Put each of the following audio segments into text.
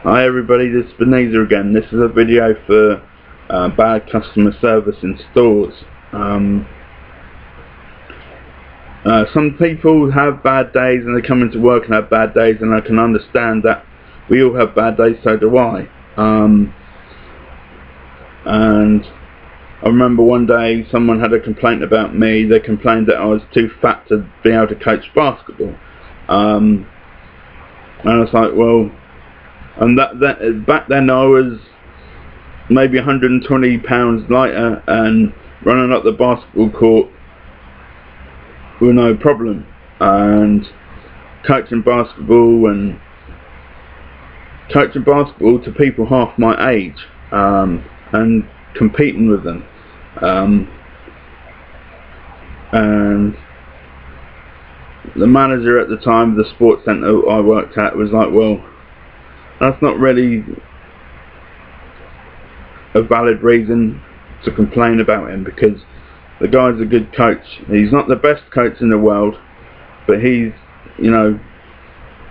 Hi everybody, this is Beneza again. This is a video for bad customer service in stores. Some people have bad days and they come into work and have bad days, and I can understand that. We all have bad days, so do I. And I remember one day someone had a complaint about me. They complained that I was too fat to be able to coach basketball. And I was like, well, and back then I was maybe 120 pounds lighter and running up the basketball court with no problem, and coaching basketball to people half my age, and competing with them, and the manager at the time of the sports centre I worked at was like, well, that's not really a valid reason to complain about him, because the guy's a good coach. He's not the best coach in the world, but he's, you know,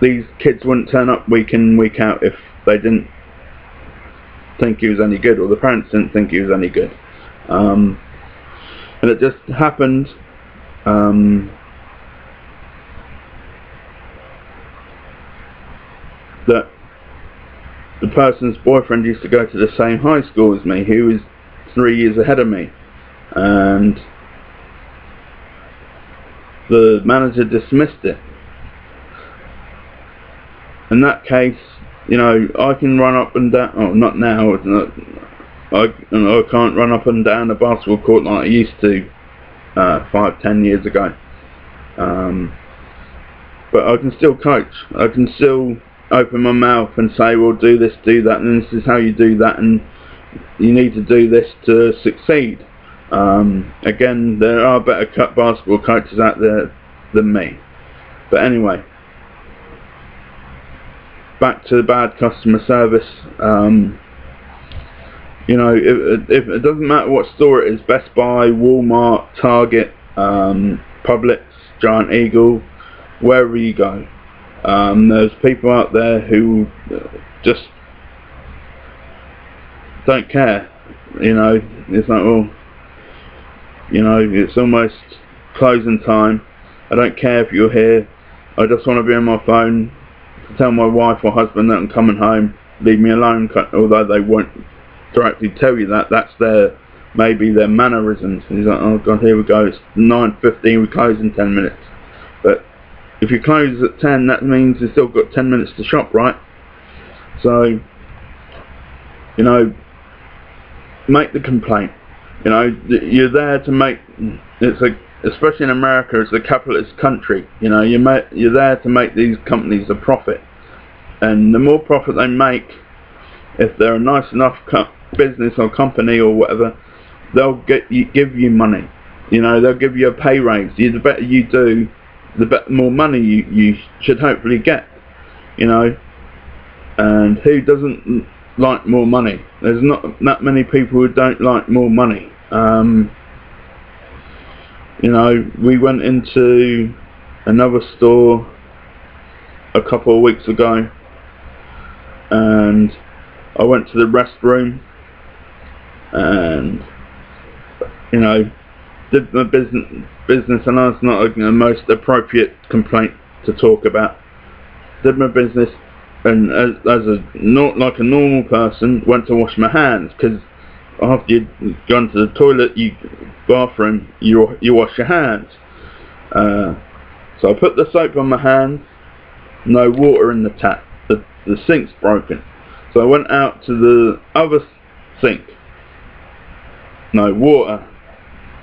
these kids wouldn't turn up week in, week out if they didn't think he was any good, or the parents didn't think he was any good. And it just happened that the person's boyfriend used to go to the same high school as me. He was 3 years ahead of me, and the manager dismissed it. In that case, you know, I can run up and down. Oh, not now. I can't run up and down the basketball court like I used to 5-10 years ago. But I can still coach. I can still open my mouth and say, well, do this, do that, and this is how you do that, and you need to do this to succeed. Again, there are better basketball coaches out there than me. But anyway, back to the bad customer service. You know, if it doesn't matter what store it is, Best Buy, Walmart, Target, Publix, Giant Eagle, wherever you go, there's people out there who just don't care. You know, it's like, well, you know, it's almost closing time. I don't care if you're here. I just want to be on my phone to tell my wife or husband that I'm coming home. Leave me alone. Although they won't directly tell you that. That's maybe their mannerisms. And he's like, oh god, here we go. It's 9:15. We close in 10 minutes. But if you close at 10, that means you've still got 10 minutes to shop, right? So, you know, make the complaint. You know, you're there to make, especially in America, it's a capitalist country. You know, you're there to make these companies a profit, and the more profit they make, if they're a nice enough business or company or whatever, they'll give you money. You know, they'll give you a pay raise. The better you do, the more money you should hopefully get. You know, and who doesn't like more money? There's not that many people who don't like more money. You know, we went into another store a couple of weeks ago, and I went to the restroom and, you know, did my business, and that's not the most appropriate complaint to talk about. Did my business, and like a normal person, went to wash my hands, because after you've gone to the toilet, bathroom, you wash your hands. So I put the soap on my hands. No water in the tap. The sink's broken. So I went out to the other sink. No water.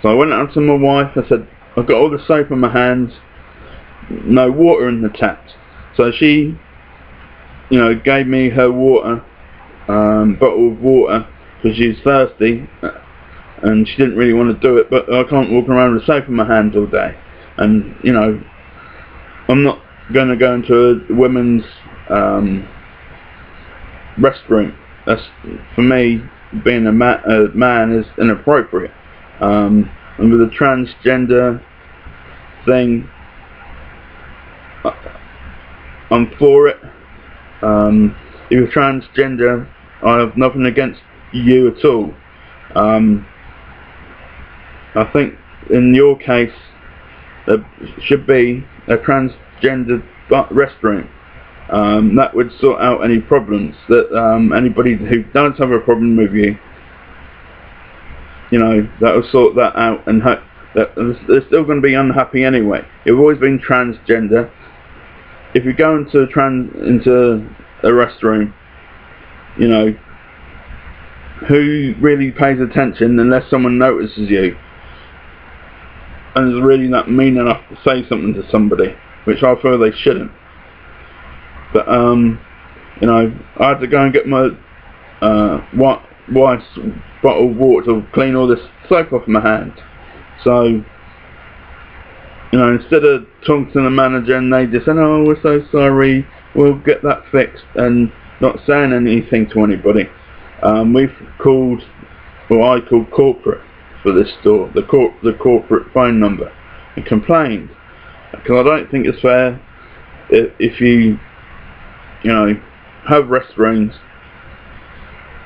So I went out to my wife. I said, I've got all the soap on my hands. No water in the taps. So she, you know, gave me her water, bottle of water, because she was thirsty, and she didn't really want to do it. But I can't walk around with soap in my hands all day, and you know, I'm not going to go into a women's restroom. That's, for me, being a man is inappropriate. And with the transgender thing, I'm for it. if you're transgender, I have nothing against you at all. I think in your case there should be a transgender restroom. That would sort out any problems that anybody who does have a problem with you, that will sort that out, and that they're still going to be unhappy anyway. You've always been transgender. If you go into a restroom, who really pays attention unless someone notices you and is really not mean enough to say something to somebody, which I feel they shouldn't. But I had to go and get my wife's bottle of water to clean all this soap off my hand. So instead of talking to the manager and they just said, "Oh, we're so sorry, we'll get that fixed," and not saying anything to anybody, I called corporate for this store, the corporate phone number, and complained, because I don't think it's fair if you have restrooms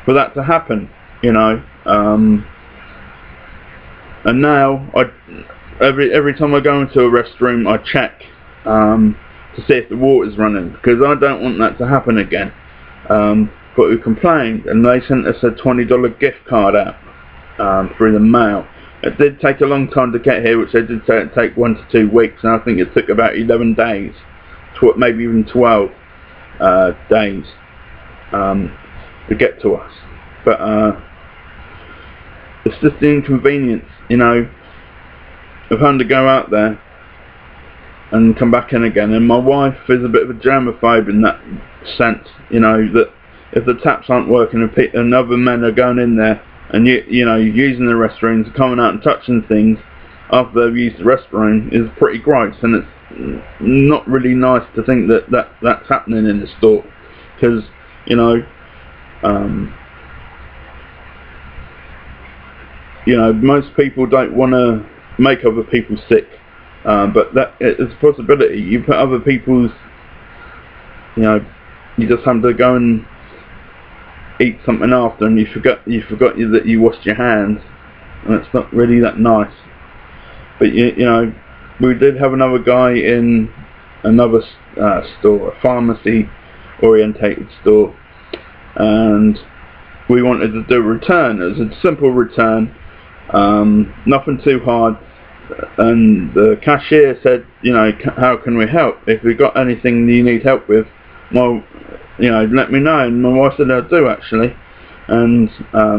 for that to happen, and now every time I go into a restroom I check to see if the water's running, because I don't want that to happen again. But we complained, and they sent us a $20 gift card out through the mail. It did take a long time to get here, which they did say it'd take 1 to 2 weeks, and I think it took about 11 days, maybe even 12 days to get to us. But it's just the inconvenience, of having to go out there and come back in again. And my wife is a bit of a germaphobe in that sense, that if the taps aren't working and other men are going in there and using the restrooms, coming out and touching things after they've used the restroom, is pretty gross, and it's not really nice to think that's happening in the store, because most people don't want to make other people sick, but that it's a possibility. You put other people's, you just have to go and eat something after, and you forgot that you washed your hands, and it's not really that nice. But we did have another guy in another store, a pharmacy orientated store, and we wanted to do a return. It was a simple return, nothing too hard, and the cashier said, how can we help? If we've got anything you need help with, well, let me know. And my wife said, I do actually. And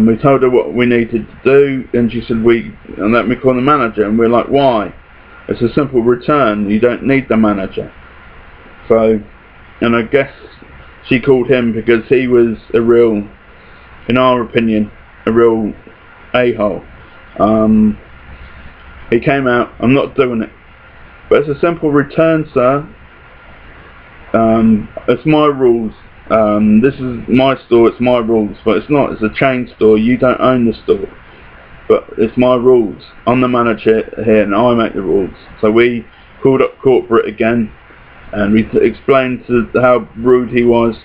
we told her what we needed to do, and she said, let me call the manager. And we're like, why? It's a simple return, you don't need the manager. So, and I guess she called him because he was in our opinion, a real a-hole. He came out, I'm not doing it. But it's a simple return, sir. It's my rules. This is my store, it's my rules. But it's not, it's a chain store, you don't own the store. But it's my rules. I'm the manager here and I make the rules. So we called up corporate again, and we explained how rude he was.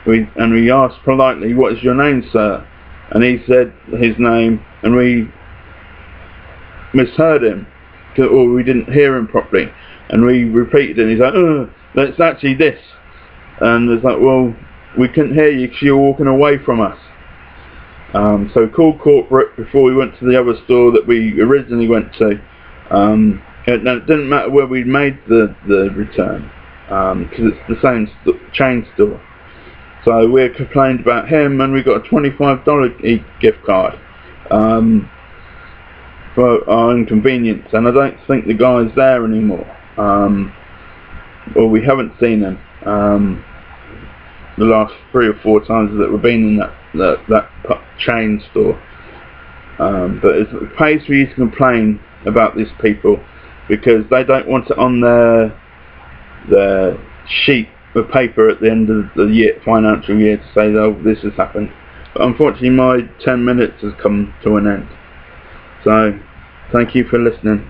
We asked politely, what is your name, sir? And he said his name, and we misheard him, or we didn't hear him properly, and we repeated it, and he's like, it's actually this. And it's like, well, we couldn't hear you because you were walking away from us. So we called corporate before we went to the other store that we originally went to. It didn't matter where we made the return, because it's the same chain store. So we complained about him, and we got a $25 gift card for our inconvenience. And I don't think the guy's there anymore. Well, we haven't seen him the last 3 or 4 times that we've been in that chain store. But it pays for you to complain about these people, because they don't want it on their sheet of paper at the end of the financial year to say, oh, this has happened. But unfortunately my 10 minutes has come to an end. So thank you for listening.